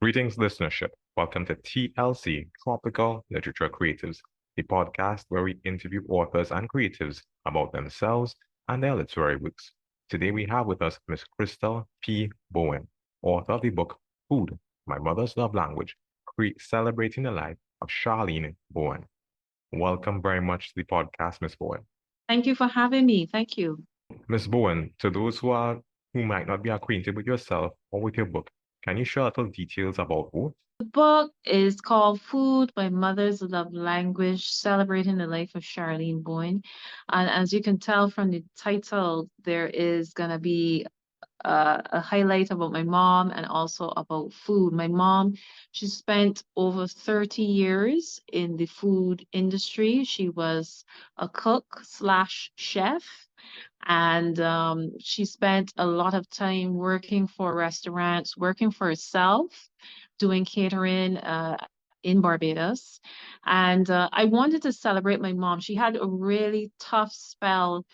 Greetings, listenership. Welcome to TLC, Tropical Literature Creatives, a podcast where we interview authors and creatives about themselves and their literary works. Today we have with us Miss Krystel P. Bowen, author of the book Food, My Mother's Love Language, celebrating the life of Charlene Bowen. Welcome very much to the podcast, Miss Bowen. Thank you for having me. Thank you. Miss Bowen, to those who might not be acquainted with yourself or with your book, can you share little details about who? The book is called Food, My Mother's Love Language, celebrating the life of Charlene Bowen. And as you can tell from the title, there is going to be a highlight about my mom and also about food. My mom, she spent over 30 years in the food industry. She was a cook slash chef. And she spent a lot of time working for restaurants, working for herself, doing catering in Barbados. And I wanted to celebrate my mom. She had a really tough spell.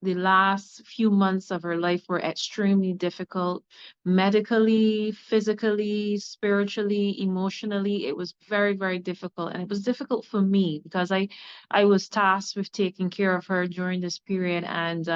The last few months of her life were extremely difficult, medically, physically, spiritually, emotionally. It was very, very difficult. And it was difficult for me because I was tasked with taking care of her during this period. And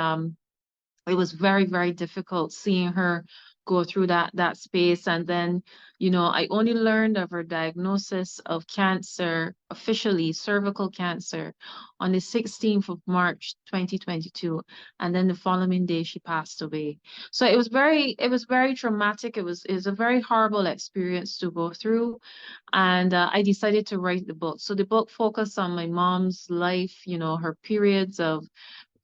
it was very, very difficult seeing her go through that space. And then, I only learned of her diagnosis of cancer, officially cervical cancer, on the 16th of March, 2022. And then the following day she passed away. So it was very traumatic. It was a very horrible experience to go through. And I decided to write the book. So the book focused on my mom's life, her periods of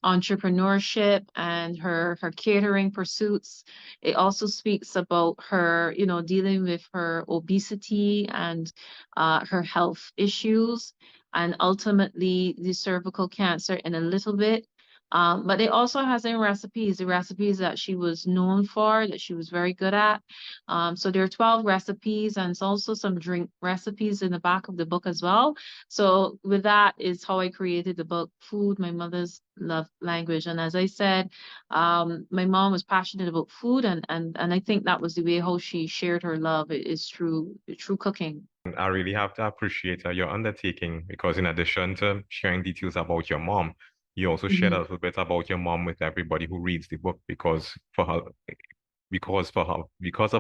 entrepreneurship and her catering pursuits. It also speaks about her, dealing with her obesity and her health issues, and ultimately the cervical cancer in a little bit. But it also has in recipes, the recipes that she was known for, that she was very good at. So there are 12 recipes, and it's also some drink recipes in the back of the book as well. So with that is how I created the book, Food, My Mother's Love Language. And as I said, my mom was passionate about food, and I think that was the way how she shared her love is through cooking. I really have to appreciate your undertaking because in addition to sharing details about your mom, you also shared a Mhm. little bit about your mom with everybody who reads the book because of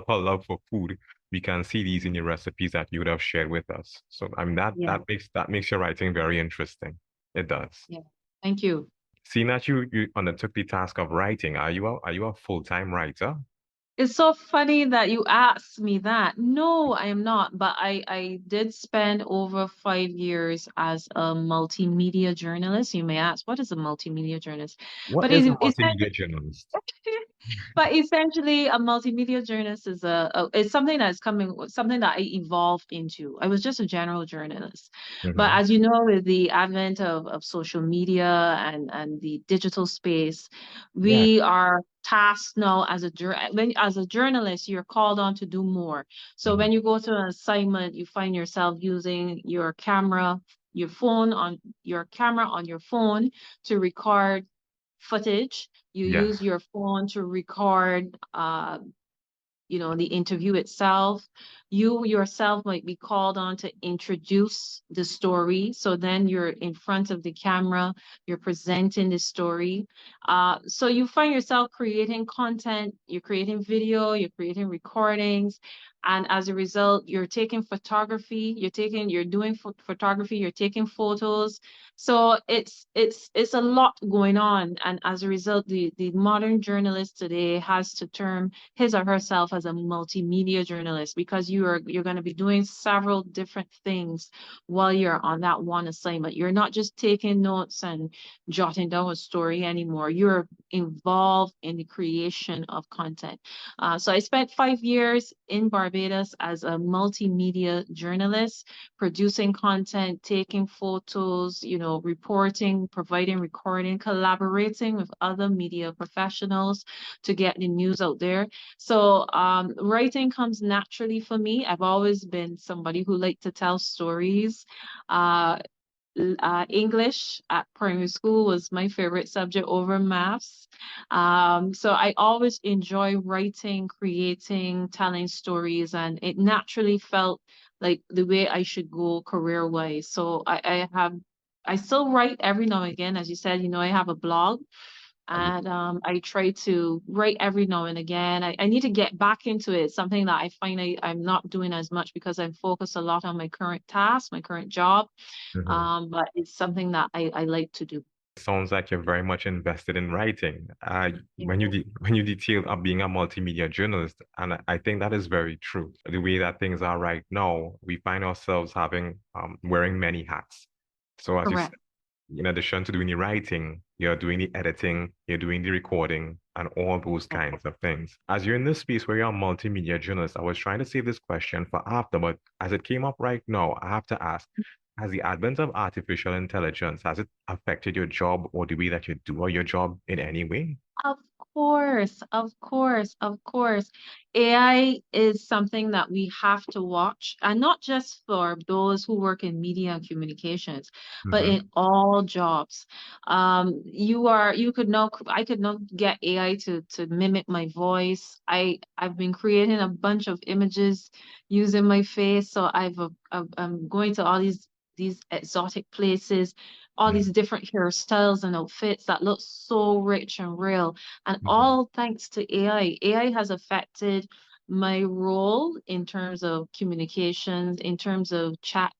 her love for food, we can see these in your recipes that you would have shared with us. So I mean Yeah, that makes your writing very interesting. It does. yeah. Thank you. Seeing that you undertook the task of writing, are you a full-time writer? It's so funny that you asked me that. No, I am not, but I did spend over 5 years as a multimedia journalist. You may ask, what is a multimedia journalist? What But is a it's multimedia journalist? but essentially, a multimedia journalist is it's something something that I evolved into. I was just a general journalist, but Hmm. as you know, with the advent of social media and the digital space, Yeah. we are tasked now as a journalist, you're called on to do more. So Hmm. when you go to an assignment, you find yourself using your camera on your phone to record footage. You Yeah. use your phone to record, the interview itself. You yourself might be called on to introduce the story. So then you're in front of the camera, you're presenting the story. So you find yourself creating content, you're creating video, you're creating recordings. And as a result, you're taking photography, you're doing photography, you're taking photos. So it's a lot going on. And as a result, the modern journalist today has to term his or herself as a multimedia journalist because you're going to be doing several different things while you're on that one assignment. You're not just taking notes and jotting down a story anymore. You're involved in the creation of content. So I spent 5 years in Barbados as a multimedia journalist, producing content, taking photos, reporting, providing recording, collaborating with other media professionals to get the news out there. So writing comes naturally for me. I've always been somebody who liked to tell stories. Uh, English at primary school was my favorite subject over maths. So I always enjoy writing, creating, telling stories, and it naturally felt like the way I should go career-wise. So I still write every now and again. As you said, I have a blog, and I try to write every now and again. I need to get back into it. Something that I find I'm not doing as much because I'm focused a lot on my current task, my current job. Mhm. But it's something that I like to do. Sounds like you're very much invested in writing. Thank When you you. de when you detail of being a multimedia journalist, and I think that is very true. The way that things are right now, we find ourselves having wearing many hats. So as you Correct. said, in addition to doing the writing, you're doing the editing, you're doing the recording, and all those kinds of things. As you're in this space where you're a multimedia journalist, I was trying to save this question for after, but as it came up right now, I have to ask, has the advent of artificial intelligence, has it affected your job or the way that you do your job in any way? Of course, of course, of course. AI is something that we have to watch, and not just for those who work in media and communications, but Mm-hmm. in all jobs. I could not get AI to mimic my voice. I've been creating a bunch of images using my face, so I'm going to all these exotic places, all these different hairstyles and outfits that look so rich and real. And Mm-hmm. all thanks to AI. AI has affected my role in terms of communications, in terms of chat,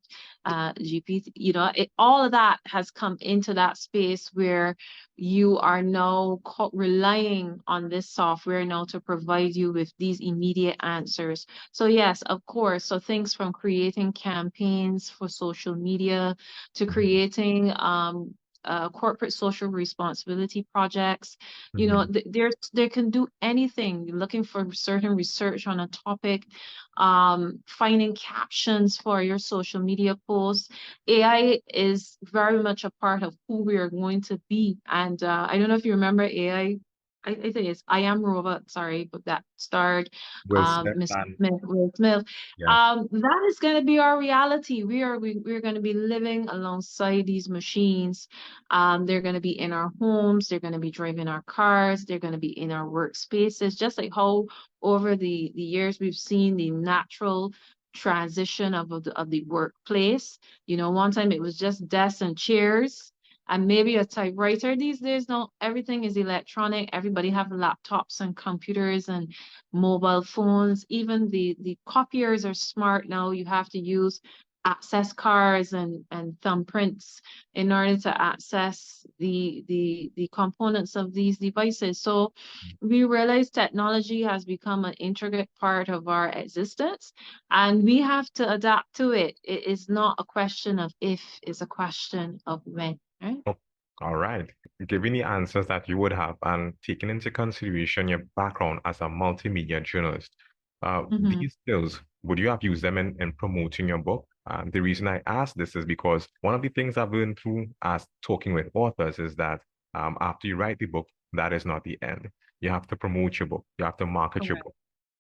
GPT, all of that has come into that space where you are now relying on this software now to provide you with these immediate answers. So yes, of course. So things from creating campaigns for social media to creating corporate social responsibility projects. Mm-hmm. They can do anything. Looking for certain research on a topic, finding captions for your social media posts. AI is very much a part of who we are going to be. And I don't know if you remember AI. I think it's I Am Robot, sorry, but that starred Will Smith Mr. and Smith, Will Smith. yes. That is going to be our reality. We're going to be living alongside these machines. They're going to be in our homes. They're going to be driving our cars. They're going to be in our workspaces. Just like how over the years we've seen the natural transition of the workplace. One time it was just desks and chairs and maybe a typewriter. These days, no, everything is electronic. Everybody have laptops and computers and mobile phones. Even the copiers are smart now. You have to use access cards and thumbprints in order to access the components of these devices. So we realize technology has become an intricate part of our existence, and we have to adapt to it. It is not a question of if, it's a question of when, right? Oh, all right. Given the answers that you would have and taking into consideration your background as a multimedia journalist, Mm-hmm. these skills, would you have used them in promoting your book? The reason I ask this is because one of the things I've learned through as talking with authors is that after you write the book, that is not the end. You have to promote your book. You have to market your Correct. book.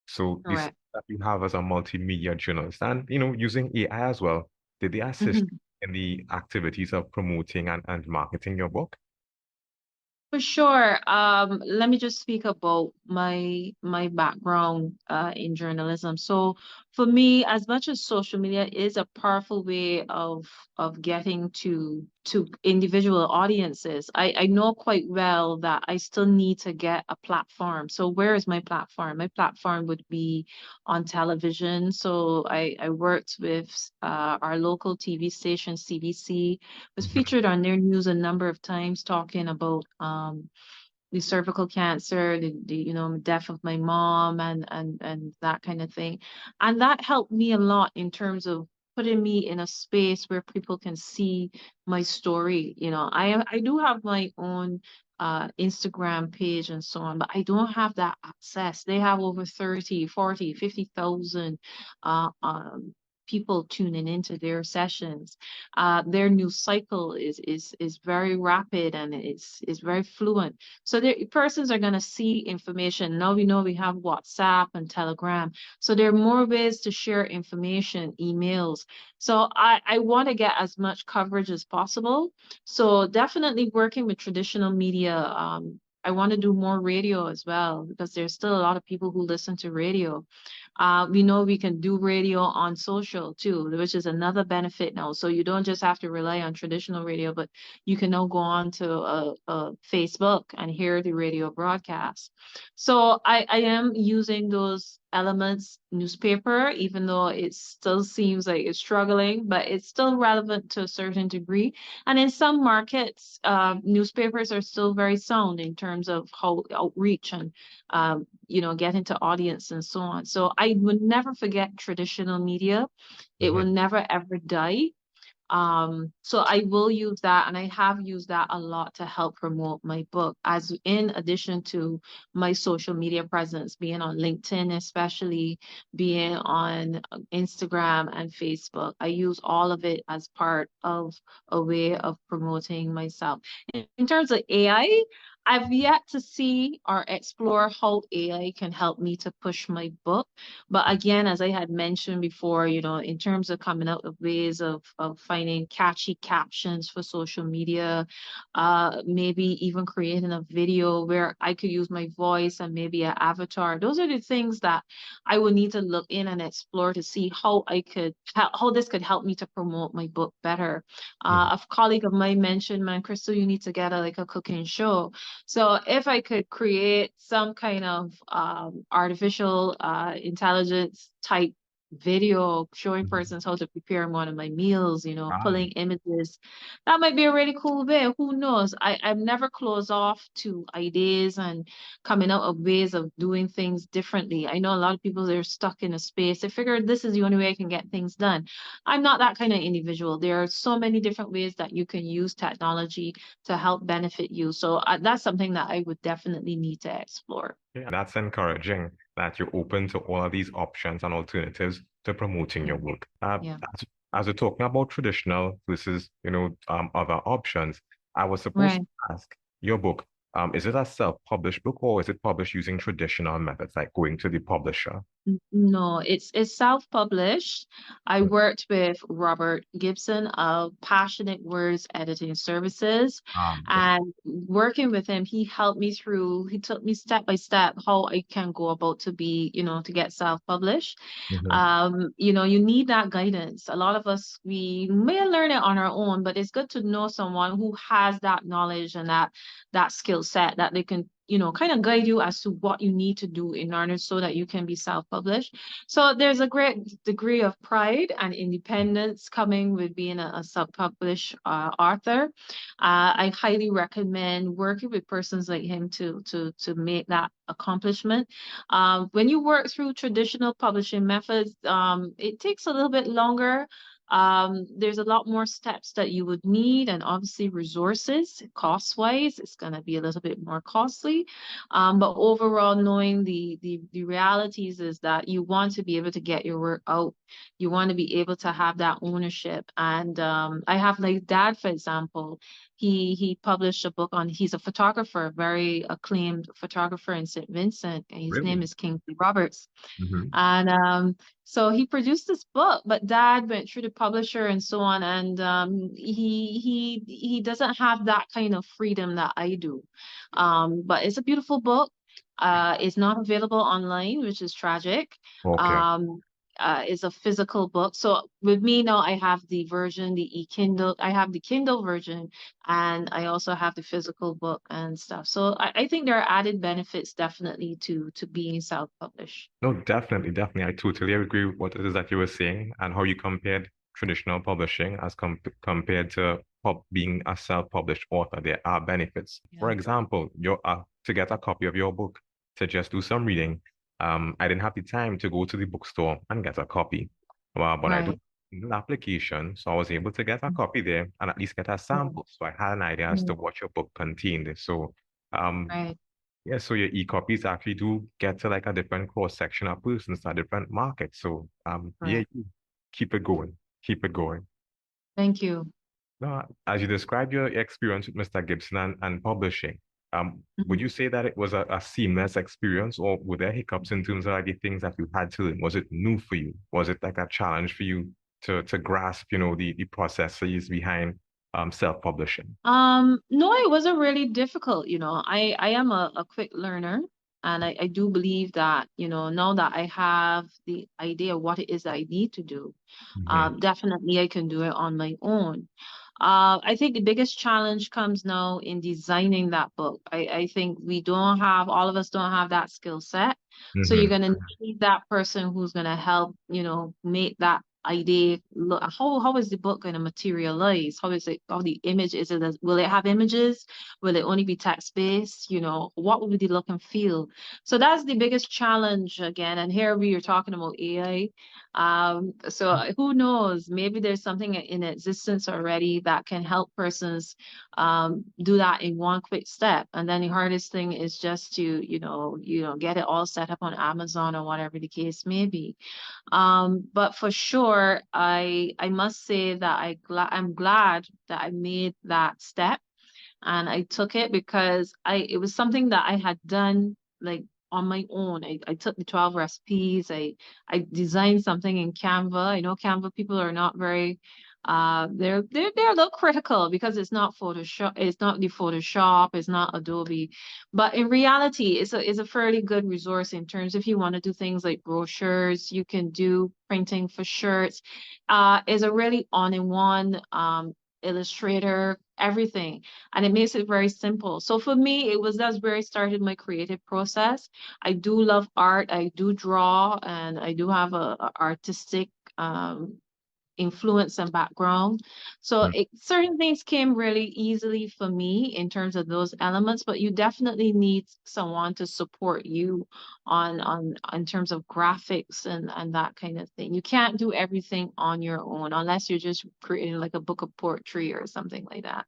So this Correct. that you have as a multimedia journalist and using AI as well, did they assist in the activities of promoting and marketing your book? For sure. Let me just speak about my background in journalism. So for me, as much as social media is a powerful way of getting to individual audiences, I know quite well that I still need to get a platform. So where is my platform? My platform would be on television. So I worked with our local TV station, CBC, was Mhm. featured on their news a number of times talking about the cervical cancer, the death of my mom and that kind of thing. And that helped me a lot in terms of putting me in a space where people can see my story. I do have my own Instagram page and so on, but I don't have that access. They have over 30, 40, 50,000 uh, um, people tuning into their sessions. Their news cycle is very rapid and is very fluent. So the persons are going to see information. Now we know we have WhatsApp and Telegram. So there are more ways to share information, emails. So I want to get as much coverage as possible. So definitely working with traditional media. I want to do more radio as well because there's still a lot of people who listen to radio. We know we can do radio on social too, which is another benefit now. So you don't just have to rely on traditional radio, but you can now go on to Facebook and hear the radio broadcast. So I am using those elements, newspaper, even though it still seems like it's struggling, but it's still relevant to a certain degree. And in some markets, newspapers are still very sound in terms of how outreach and get into audience and so on. So I would never forget traditional media. It will Mhm. never ever die. So I will use that, and I have used that a lot to help promote my book, as in addition to my social media presence, being on LinkedIn, especially being on Instagram and Facebook. I use all of it as part of a way of promoting myself. In terms of AI, I've yet to see or explore how AI can help me to push my book. But again, as I had mentioned before, in terms of coming up with ways of finding catchy captions for social media, maybe even creating a video where I could use my voice and maybe an avatar. Those are the things that I would need to look in and explore to see how this could help me to promote my book better. Mhm. A colleague of mine mentioned, man, Krystal, you need to get a cooking show. So if I could create some kind of artificial intelligence type video showing Mhm. persons how to prepare one of my meals, Ah, pulling images, that might be a really cool way. Who knows? I'm never closed off to ideas and coming out of ways of doing things differently. I know a lot of people, they're stuck in a space. They figure this is the only way I can get things done. I'm not that kind of individual. There are so many different ways that you can use technology to help benefit you. So that's something that I would definitely need to explore. yeah, that's encouraging that you're open to all of these options and alternatives to promoting Yeah. your work. Yeah. As we're talking about traditional versus, other options, I was supposed Right. to ask your book, is it a self-published book or is it published using traditional methods like going to the publisher? No, it's self-published. I worked with Robert Gibson of Passionate Words Editing Services, Okay. and working with him, he helped me through, he took me step by step how I can go about to get self-published. Mhm. You need that guidance. A lot of us, we may learn it on our own, but it's good to know someone who has that knowledge and that skill set that they can kind of guide you as to what you need to do in order so that you can be self-published. So there's a great degree of pride and independence coming with being a self-published author. I highly recommend working with persons like him to make that accomplishment. When you work through traditional publishing methods, it takes a little bit longer. There's a lot more steps that you would need, and obviously resources, cost-wise, it's going to be a little bit more costly. But overall, knowing the realities is that you want to be able to get your work out. You want to be able to have that ownership. And I have like dad, for example, he published a book on, he's a photographer, very acclaimed photographer in St. Vincent, and his name Really? is Kingsley Roberts. Hmm. And so he produced this book, but dad went through the publisher and so on, and he doesn't have that kind of freedom that I do. But it's a beautiful book. It's not available online, which is tragic. Okay. Um, it's a physical book. So with me now, I have the version, the e-Kindle. I have the Kindle version, and I also have the physical book and stuff. So I think there are added benefits definitely to being self-published. No, definitely, definitely. I totally agree with what it is that you were saying and how you compared traditional publishing as compared to being a self-published author. There are benefits. For Yeah. example, to get a copy of your book, to just do some reading, I didn't have the time to go to the bookstore and get a copy. Well, but I do Right. an application, so I was able to get a copy there and at least get a Yeah. sample. So I had an idea as to Mm. what your book contained. So, um, Right. yeah, so your e-copies actually do get to like a different cross section of persons, a different market. So yeah, Correct. keep it going. Keep it going. Thank you. No, as you described your experience with Mr. Gibson and publishing, would Mhm. you say that it was a seamless experience, or were there hiccups in terms of like the things that you had to learn? Was it new for you? Was it like a challenge for you to grasp, the processes behind self-publishing? No, it wasn't really difficult, I am a quick learner, and I do believe that, now that I have the idea of what it is that I need to do, Hmm. definitely I can do it on my own. I think the biggest challenge comes now in designing that book. I think all of us don't have that skill set. So you're Hmm. gonna need that person who's gonna help, make that idea look. How is the book gonna materialize? How the image is it? Will it have images? Will it only be text based? What will be the look and feel? So that's the biggest challenge again. And here we are talking about AI. So who knows? Maybe there's something in existence already that can help persons do that in one quick step. And then the hardest thing is just to, get it all set up on Amazon or whatever the case may be. But for sure, I must say that I'm glad that I made that step and I took it because it was something that I had done like on my own. I took the 12 recipes. I designed something in Canva. I know Canva people are not very they're a little critical because it's not Photoshop, it's not the Photoshop, it's not Adobe. But in reality, it's a fairly good resource in terms if you want to do things like brochures, you can do printing for shirts. Is a really all-in-one Illustrator, everything, and it makes it very simple. So for me, that's where I started my creative process. I do love art, I do draw, and I do have a artistic um influence and background. So certain things came really easily for me in terms of those elements, but you definitely need someone to support you on in terms of graphics and that kind of thing. You can't do everything on your own unless you're just creating like a book of poetry or something like that.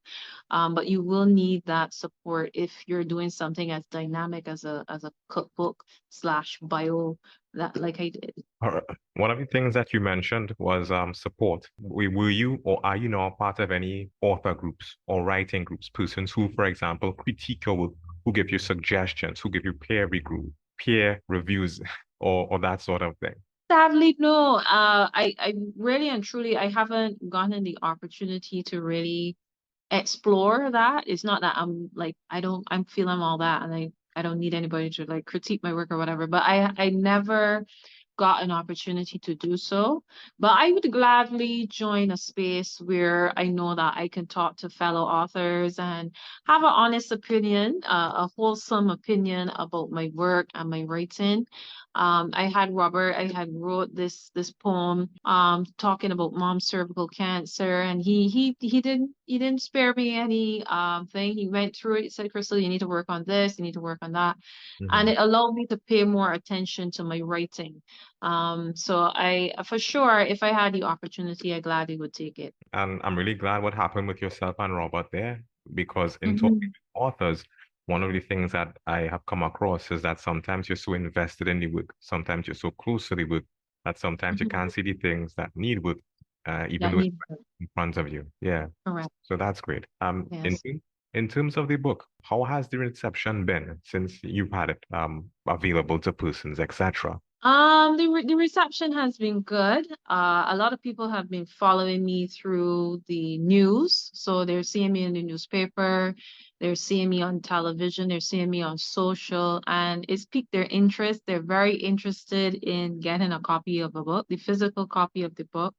But you will need that support if you're doing something as dynamic as a cookbook slash bio that like I did. One of the things that you mentioned was support. Were you or are you now part of any author groups or writing groups, persons who, for example, critique your work, who give you suggestions, who give you peer reviews, or that sort of thing? Sadly, no. I really and truly, I haven't gotten the opportunity to really explore that. It's not that I'm like, I'm feeling all that and I don't need anybody to like critique my work or whatever, but I never got an opportunity to do so. But I would gladly join a space where I know that I can talk to fellow authors and have an honest opinion, a wholesome opinion about my work and my writing. I had wrote this poem talking about mom's cervical cancer, and he didn't spare me any thing. He went through it. He said, Krystal, you need to work on this, you need to work on that. And Mhm. it allowed me to pay more attention to my writing. So for sure, if I had the opportunity, I gladly would take it. And I'm really glad what happened with yourself and Robert there, because in talking Hmm. to authors, one of the things that I have come across is that sometimes you're so invested in the work, sometimes you're so close to the work, that sometimes you Hmm. can't see the things that need work, even That though it's needs right in front of you. Yeah. correct. So that's great. Yes. In terms of the book, how has the reception been since you've had it available to persons, etc.? The reception has been good. A lot of people have been following me through the news. So they're seeing me in the newspaper, they're seeing me on television, they're seeing me on social, and it's piqued their interest. They're very interested in getting a copy of a book, the physical copy of the book.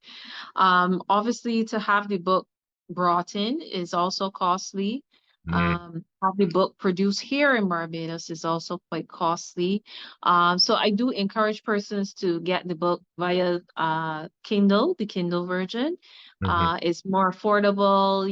Obviously, to have the book brought in is also costly. Have the book produced here in Barbados is also quite costly. So I do encourage persons to get the book via Kindle, the Kindle version. Mm-hmm. It's more affordable.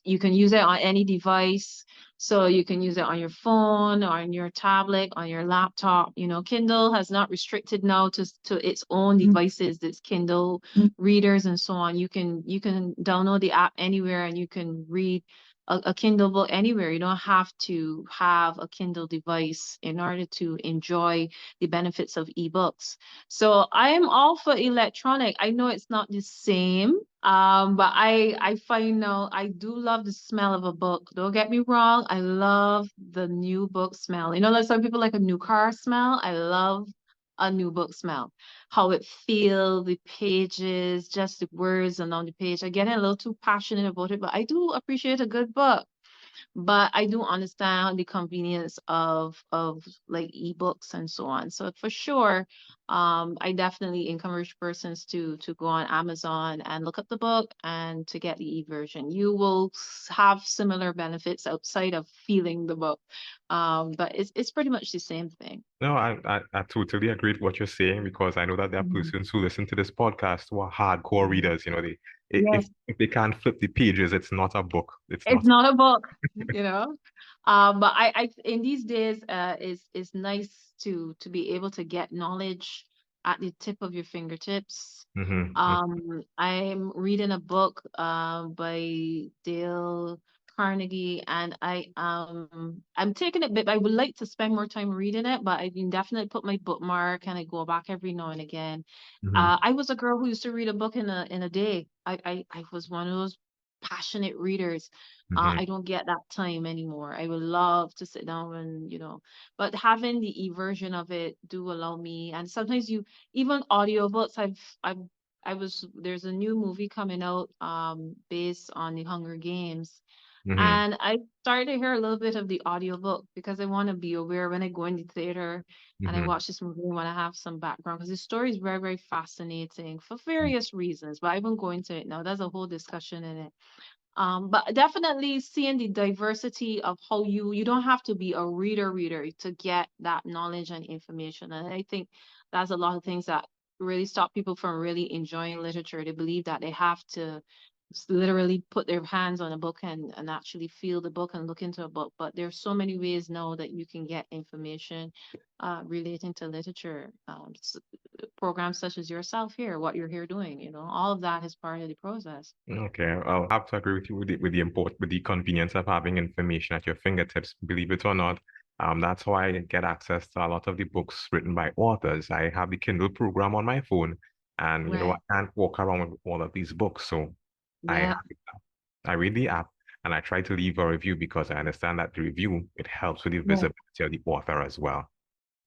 You can use it on any device. So you can use it on your phone, on your tablet, on your laptop. Kindle has not restricted now to its own devices. It's Kindle readers and so on. You can download the app anywhere and you can read a Kindle book anywhere. You don't have to have a Kindle device in order to enjoy the benefits of ebooks. So I am all for electronic. I know it's not the same, but I find now I do love the smell of a book. Don't get me wrong. I love the new book smell. You know, like some people like a new car smell. I love a new book smell, how it feels, the pages, just the words and on the page. I get a little too passionate about it, but I do appreciate a good book. But I do understand the convenience of like ebooks and so on. So for sure, I definitely encourage persons to go on Amazon and look up the book and to get the e-version. You will have similar benefits outside of feeling the book, but it's pretty much the same thing. No, I totally agree with what you're saying because I know that there are Mhm. persons who listen to this podcast who are hardcore readers. You know, Yes. if they can't flip the pages, it's not a book. It's It's not. not a book, you know. But I in these days, it's nice to be able to get knowledge at the tip of your fingertips. Mm-hmm, I'm reading a book by Dale Carnegie, and I'm taking it, but I would like to spend more time reading it, but I can definitely put my bookmark and I go back every now and again. mm-hmm, I was a girl who used to read a book in a day. I was one of those passionate readers. mm-hmm. I don't get that time anymore. I would love to sit down and, but having the e-version of it do allow me. And sometimes even audiobooks, there's a new movie coming out, based on the Hunger Games. Mm-hmm. And I started to hear a little bit of the audiobook because I want to be aware when I go in the theater and I Mm-hmm. watch this movie, I want to have some background because the story is very, very fascinating for various reasons. But I won't go into it now. There's a whole discussion in it. But definitely seeing the diversity of how you don't have to be a reader to get that knowledge and information. And I think that's a lot of things that really stop people from really enjoying literature. They believe that they have to literally put their hands on a book and actually feel the book and look into a book. But there's so many ways now that you can get information relating to literature. Programs such as yourself here, what you're here doing, all of that is part of the process. Okay, I'll have to agree with you with the convenience of having information at your fingertips. Believe it or not, that's how I get access to a lot of the books written by authors. I have the Kindle program on my phone, and Right. I can't walk around with all of these books, so I Yeah. have I read the app and I try to leave a review because I understand that the review it helps with the Yeah. visibility of the author as well.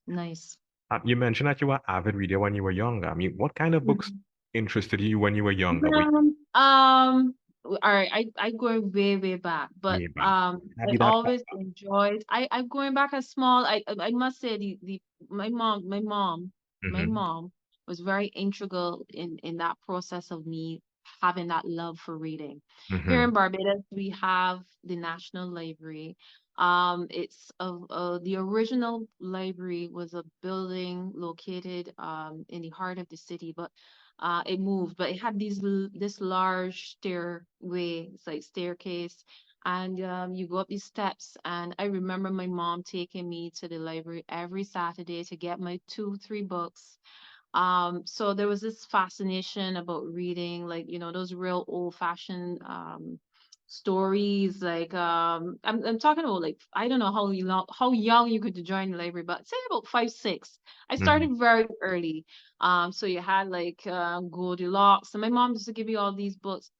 Nice. You mentioned that you were an avid reader when you were younger. I mean, what kind of books Mhm. interested you when you were younger? Were Um, um, all right, I go way, way back, but you back? Have I you that far? always enjoyed. I'm going back as small. I must say the my Mm-hmm. mom was very integral in that process of me having that love for reading. Here Mm-hmm. in Barbados, we have the National Library. It's the original library was a building located in the heart of the city, but it moved, but it had this large stairway, it's like staircase, and you go up these steps. And I remember my mom taking me to the library every Saturday to get my 2, 3 books. So there was this fascination about reading, like, those real old-fashioned stories. Like I'm talking about, like, I don't know how young you could join the library, but say about 5, 6. I Mm-hmm. started very early. So you had like Goldilocks, and my mom used to give me all these books,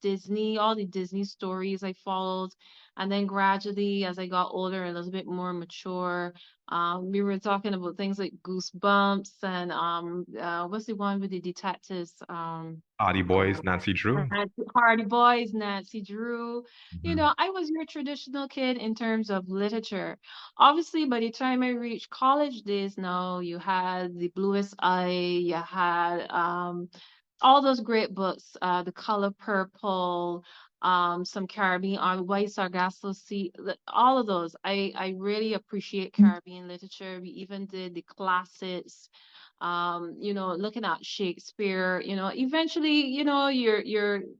all the Disney stories I followed. And then gradually, as I got older, a little bit more mature, we were talking about things like Goosebumps and what's the one with the detectives? Hardy Boys, Oh, Nancy Drew. Hardy Boys, Nancy Drew. Mm-hmm. I was your traditional kid in terms of literature. Obviously, by the time I reached college days now, you had The Bluest Eye, you had all those great books, The Color Purple, some Caribbean on White Sargasso Sea, all of those. I really appreciate Caribbean literature. We even did the classics, looking at Shakespeare. Eventually,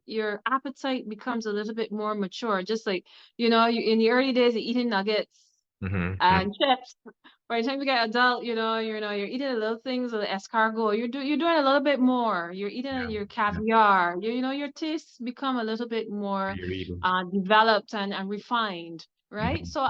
your appetite becomes a little bit more mature. Just like, in the early days of eating nuggets. Mm-hmm. and chips. By the time you get adult, you're eating the little things of the escargot. You're doing a little bit more. You're eating Yeah. your Yeah. caviar. Your tastes become a little bit more Rereading. developed and refined, right? Mm-hmm. So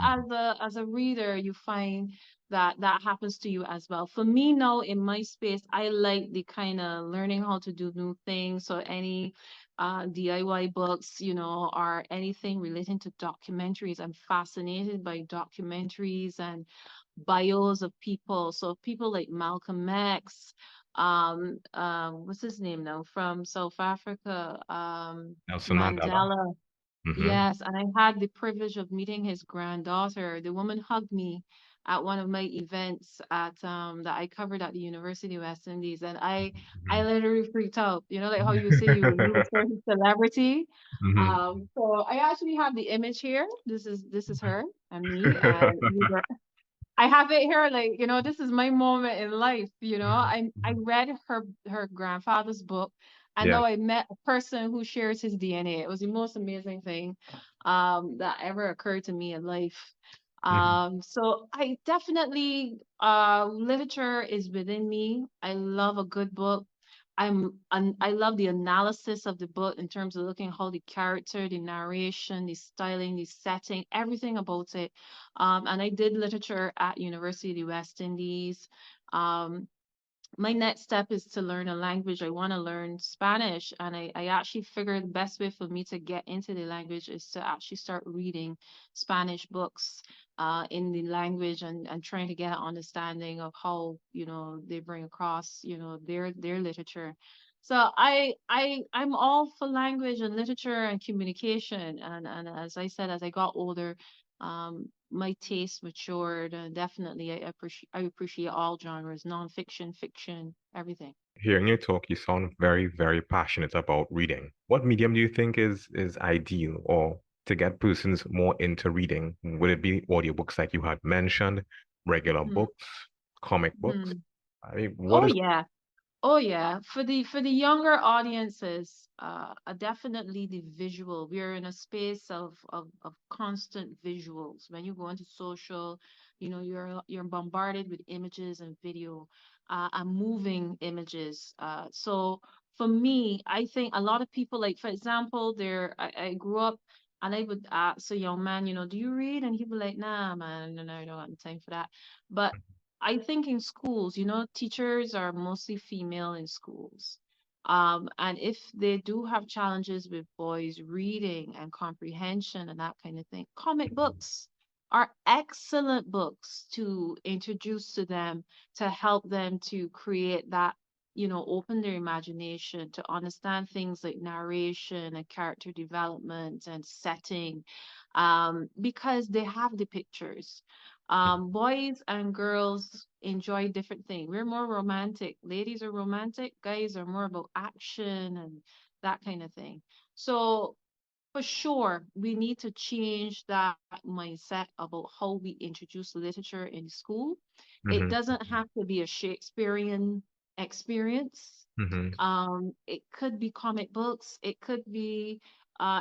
as a reader, you find that that happens to you as well. For me now in my space, I like the kind of learning how to do new things. So any DIY books, or anything relating to documentaries. I'm fascinated by documentaries and bios of people. So people like Malcolm X, what's his name now from South Africa, Nelson Mandela. Mandela. Mm-hmm. Yes, and I had the privilege of meeting his granddaughter. The woman hugged me at one of my events at that I covered at the University of West Indies, and I literally freaked out. Like how you say you lose certain celebrity. Mm-hmm. So I actually have the image here. This is her and me, and I have it here, like, this is my moment in life, I read her grandfather's book, and Yeah. now I met a person who shares his DNA. It was the most amazing thing that ever occurred to me in life. Mm-hmm. So I definitely literature is within me. I love a good book. I love the analysis of the book in terms of looking how the character, the narration, the styling, the setting, everything about it. And I did literature at University of the West Indies. Um, my next step is to learn a language. I want to learn Spanish, and I actually figured the best way for me to get into the language is to actually start reading Spanish books in the language, and trying to get an understanding of how they bring across their literature. So I'm all for language and literature and communication, and as I said, as I got older, my taste matured, and definitely I appreciate all genres, nonfiction, fiction, everything. Hearing you talk, you sound very, very passionate about reading. What medium do you think is ideal or to get persons more into reading? Would it be audiobooks like you had mentioned, regular Hmm. books, comic books? Hmm. I mean, what Oh is yeah. Oh yeah, for the younger audiences, definitely the visual. We're in a space of constant visuals. When you go into social, you're bombarded with images and video, and moving images. So for me, I think a lot of people, like, for example, I grew up and I would ask a young man, do you read? And he'd be like, nah, man, no, I don't have time for that. But I think in schools, teachers are mostly female in schools. And if they do have challenges with boys reading and comprehension and that kind of thing, comic books are excellent books to introduce to them, to help them to create that, open their imagination to understand things like narration and character development and setting, because they have the pictures. Boys and girls enjoy different things. We're more romantic. Ladies are romantic. Guys are more about action and that kind of thing. So for sure, we need to change that mindset about how we introduce literature in school. It mm-hmm, doesn't have to be a Shakespearean experience. mm-hmm, It could be comic books. It could be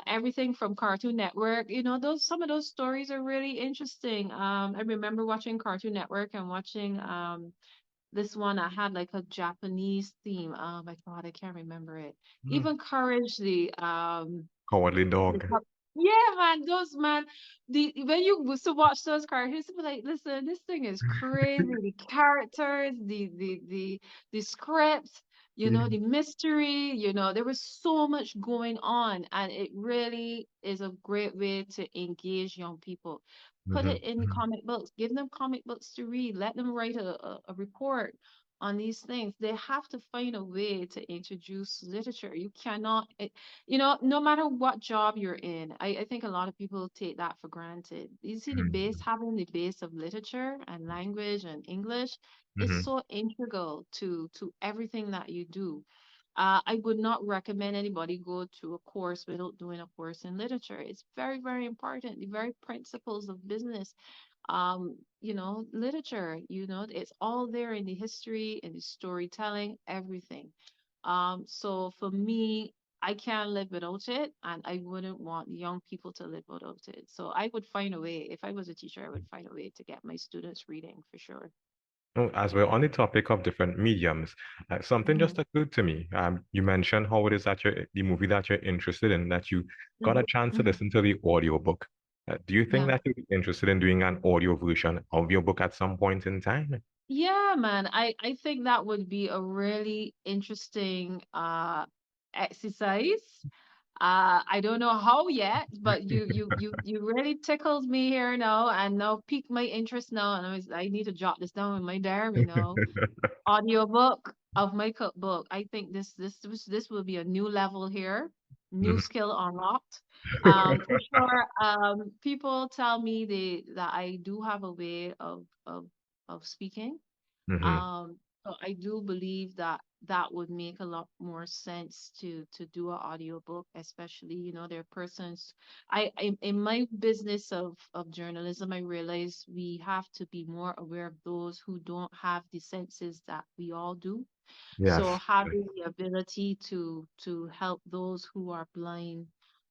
everything from Cartoon Network. Those some of those stories are really interesting. I remember watching Cartoon Network and watching this one. I had like a Japanese theme. Oh my God, I can't remember it. Even Courage Cowardly the Dog. cup. Yeah, man, those man, the when you was to watch those characters, to be like, listen, this thing is crazy. The characters, the script, the mystery, there was so much going on, and it really is a great way to engage young people. Put Mm-hmm, it in comic books, give them comic books to read, let them write a report on these things. They have to find a way to introduce literature. You cannot, no matter what job you're in, I think a lot of people take that for granted. You see, mm-hmm, having the base of literature and language and English is mm-hmm, so integral to everything that you do. I would not recommend anybody go to a course without doing a course in literature. It's very, very important. The very principles of business, literature, it's all there in the history, in the storytelling, everything. So for me, I can't live without it, and I wouldn't want young people to live without it. So I would find a way. If I was a teacher, I would find a way to get my students reading for sure. Oh, as we're on the topic of different mediums, something Hmm. just occurred to me. You mentioned how it is that the movie that you're interested in, that you got a chance to Hmm. listen to the audiobook. Do you think Yeah. that you'd be interested in doing an audio version of your book at some point in time? Yeah, man. I think that would be a really interesting exercise. I don't know how yet, but you really tickled me here now and now piqued my interest now. And I need to jot this down in my diary now. Audiobook of my cookbook. I think this will be a new level here, new Mhm, skill unlocked. For sure. People tell me that I do have a way of speaking. mhm. So I do believe that that would make a lot more sense to do an audiobook, especially, there are persons in my business of journalism, I realize we have to be more aware of those who don't have the senses that we all do. So Yes. having the ability to help those who are blind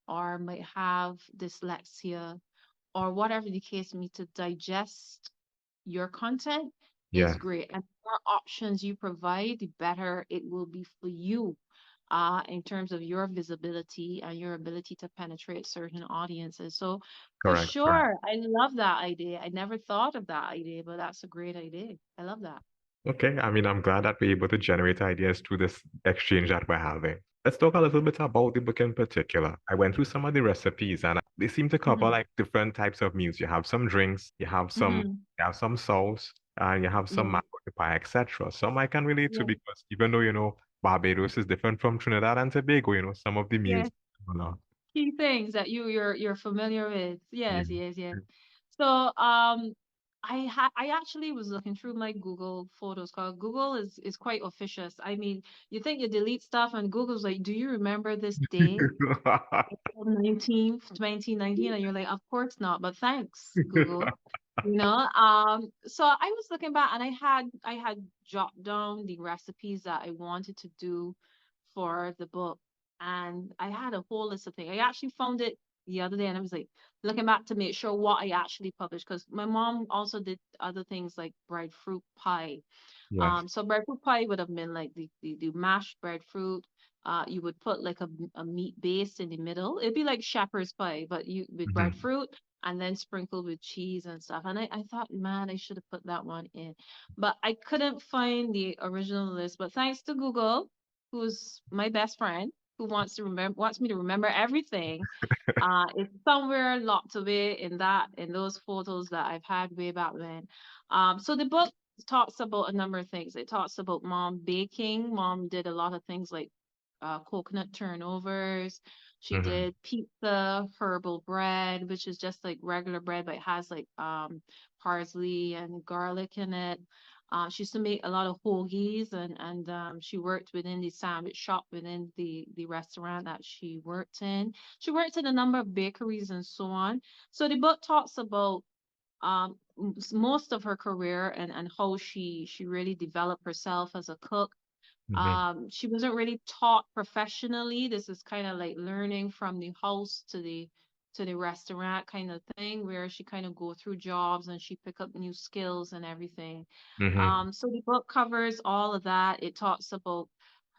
or might have dyslexia or whatever the case may be to digest your content is Yes. great. And the more options you provide, the better it will be for you in terms of your visibility and your ability to penetrate certain audiences. So for Correct. Correct. sure, I love that idea. I never thought of that idea, but that's a great idea. I love that. Okay, I mean, I'm glad that we're able to generate ideas through this exchange that we're having. Let's talk a little bit about the book in particular. I went through some of the recipes and they seem to cover Hmm. like different types of meals. You have some drinks, Hmm. you have some sauce, and you have some Yeah. mango pie, etc. Some I can relate to Yeah. because even though, Barbados is different from Trinidad and Tobago, some of the Yeah. meals, you know. Key things that you're familiar with. Yeah. Yes, yes, yes. So I actually was looking through my Google photos because Google is quite officious. I mean, you think you delete stuff and Google's like, do you remember this day, April 19th, 2019? And you're like, of course not, but thanks, Google. So I was looking back and I had jotted down the recipes that I wanted to do for the book. And I had a whole list of things. I actually found it the other day and I was like looking back to make sure what I actually published because my mom also did other things like breadfruit pie. Yes. So breadfruit pie would have been like the mashed breadfruit. You would put like a meat base in the middle. It'd be like shepherd's pie, but you with Hmm. breadfruit and then sprinkled with cheese and stuff. And I thought, man, I should have put that one in. But I couldn't find the original list. But thanks to Google, who's my best friend, who wants me to remember everything. It's somewhere locked away in those photos that I've had way back when. So the book talks about a number of things. It talks about mom baking. Mom did a lot of things like coconut turnovers. She Hmm. did pizza, herbal bread, which is just like regular bread, but it has like parsley and garlic in it. She used to make a lot of hoagies and she worked within the sandwich shop within the restaurant that she worked in. She worked in a number of bakeries and so on. So the book talks about most of her career and how she really developed herself as a cook. Hmm. She wasn't really taught professionally. This is kind of like learning from the house to the restaurant kind of thing, where she kind of go through jobs and she pick up new skills and everything. Hmm. So the book covers all of that. It talks about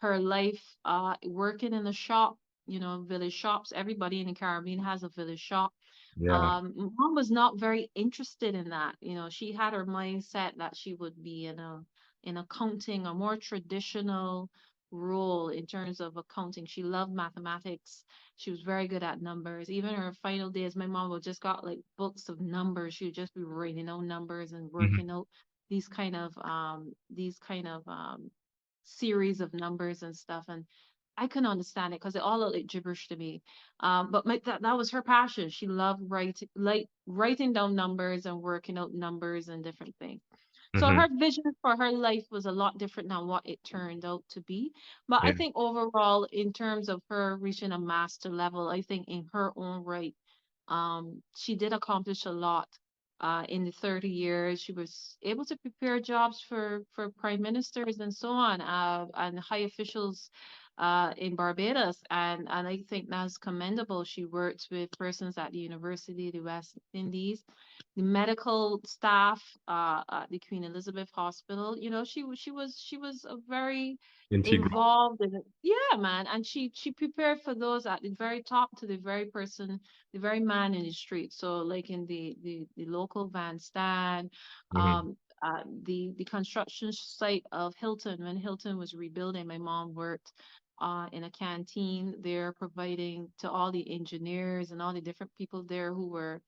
her life working in a shop, village shops. Everybody in the Caribbean has a village shop. Yeah. Mom was not very interested in that. She had her mindset that she would be in accounting, a more traditional role in terms of accounting. She loved mathematics. She was very good at numbers. Even her final days, my mom would just got like books of numbers. She would just be writing out numbers and Hmm. working out these kind of series of numbers and stuff. And I couldn't understand it because it all looked like gibberish to me. But that was her passion. She loved writing down numbers and working out numbers and different things. So Hmm. her vision for her life was a lot different than what it turned out to be. But I Yeah. think overall, in terms of her reaching a master level, I think in her own right, she did accomplish a lot. In the 30 years, she was able to prepare jobs for prime ministers and so on, and high officials in Barbados, and I think that's commendable. She worked with persons at the University of the West Indies, the medical staff at the Queen Elizabeth Hospital. You know, she was a very Integral. involved in it. Yeah, man, and she prepared for those at the very top to the very person, the very man in the street. So like in the local van stand, Mm-hmm. the construction site of Hilton, when Hilton was rebuilding, my mom worked in a canteen there, providing to all the engineers and all the different people there who were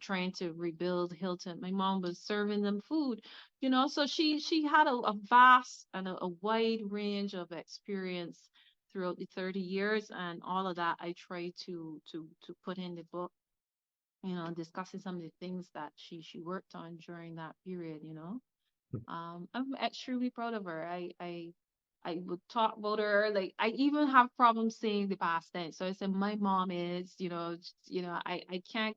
trying to rebuild Hilton. My mom was serving them food, you know. So she had a vast and a wide range of experience throughout the 30 years, and all of that I try to put in the book, you know, discussing some of the things that she worked on during that period, you know. I'm extremely proud of her. I would talk about her. Like I even have problems saying the past tense. So I said my mom is, I can't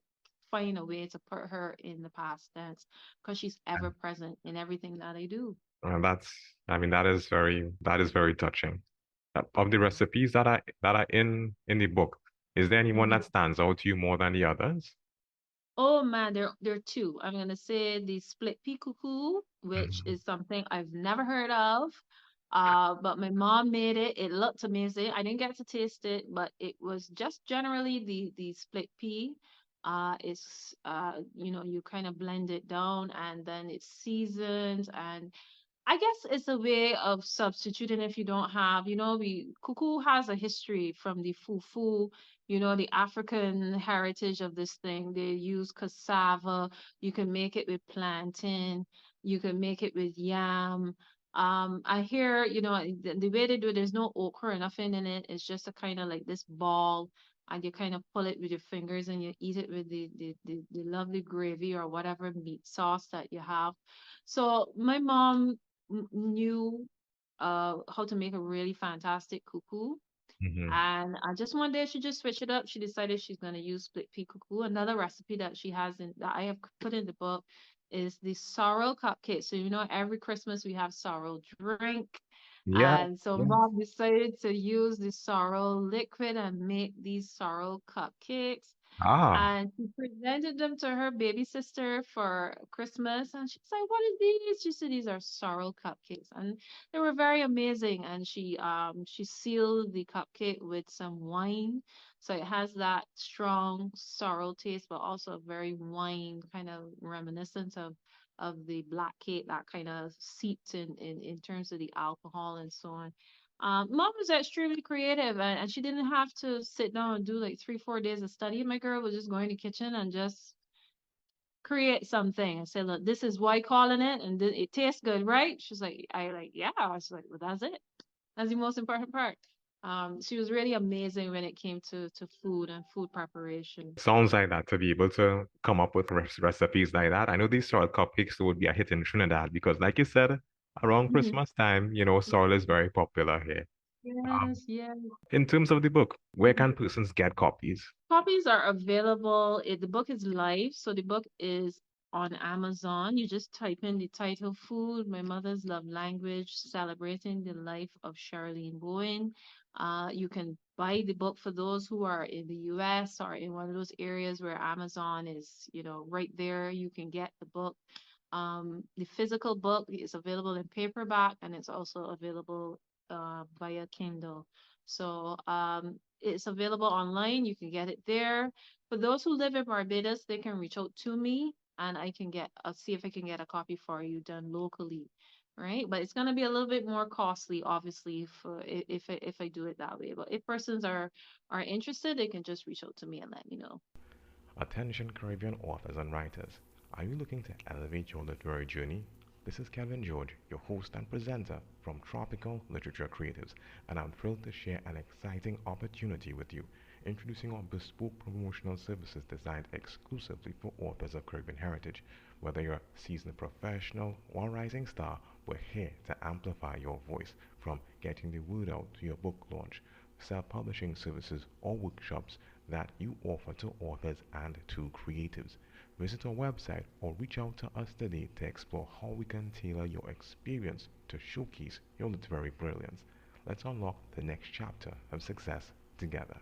find a way to put her in the past tense because she's ever present in everything that I do. That's, I mean, that is very touching. Of the recipes that are in the book, is there anyone that Mhm. stands out to you more than the others? Oh man, there are two. I'm gonna say the split pea cuckoo, which Mhm. is something I've never heard of. But my mom made it. It looked amazing. I didn't get to taste it, but it was just generally the split pea. It's you kind of blend it down and then it's seasoned, and I guess it's a way of substituting if you don't have, we Cuckoo has a history from the fufu, the African heritage of this thing. They use cassava. You can make it with plantain. You can make it with yam. I hear, the way they do it, there's no okra or nothing in it. It's just a kind of like this ball, and you kind of pull it with your fingers and you eat it with the lovely gravy or whatever meat sauce that you have. So my mom knew how to make a really fantastic cuckoo. Mhm. And just one day she just switched it up. She decided she's gonna use split pea cuckoo. Another recipe that she has in that I have put in the book is the sorrel cupcake. So every Christmas we have sorrel drink. Yeah, And so yeah. mom decided to use the sorrel liquid and make these sorrel cupcakes. Ah. And she presented them to her baby sister for Christmas. And she's like, "What are these?" She said, "These are sorrel cupcakes." And they were very amazing. And she sealed the cupcake with some wine. So it has that strong sorrel taste, but also a very wine kind of reminiscent of the black cake that kind of seeped in terms of the alcohol and so on. Mom was extremely creative, and she didn't have to sit down and do like 3, 4 days of study. My girl was just going to the kitchen and just create something. I said, "Look, this is why calling it, and it tastes good, right?" She's like, "I like, yeah." I was like, "Well, that's it. That's the most important part." She was really amazing when it came to food and food preparation. Sounds like that to be able to come up with recipes like that. I know these sorrel cupcakes would be a hit in Trinidad because, like you said, around Mhm. Christmas time, sorrel is very popular here. Um, Yes, yes. in terms of the book, where can persons get copies? Copies are available. The book is live, so the book is on Amazon. You just type in the title Food, My Mother's Love Language, Celebrating the Life of Charlene Bowen. You can buy the book for those who are in the US or in one of those areas where Amazon is, right there. You can get the book. The physical book is available in paperback and it's also available via Kindle. So it's available online. You can get it there. For those who live in Barbados, they can reach out to me and I'll see if I can get a copy for you done locally. Right. But it's going to be a little bit more costly, obviously, for if I do it that way. But if persons are interested, they can just reach out to me and let me know. Attention Caribbean authors and writers. Are you looking to elevate your literary journey? This is Kevin George, your host and presenter from Tropical Literature Creatives, and I'm thrilled to share an exciting opportunity with you, introducing our bespoke promotional services designed exclusively for authors of Caribbean heritage. Whether you're a seasoned professional or rising star, we're here to amplify your voice, from getting the word out to your book launch, self-publishing services, or workshops that you offer to authors and to creatives. Visit our website or reach out to us today to explore how we can tailor your experience to showcase your literary brilliance. let's unlock the next chapter of success together.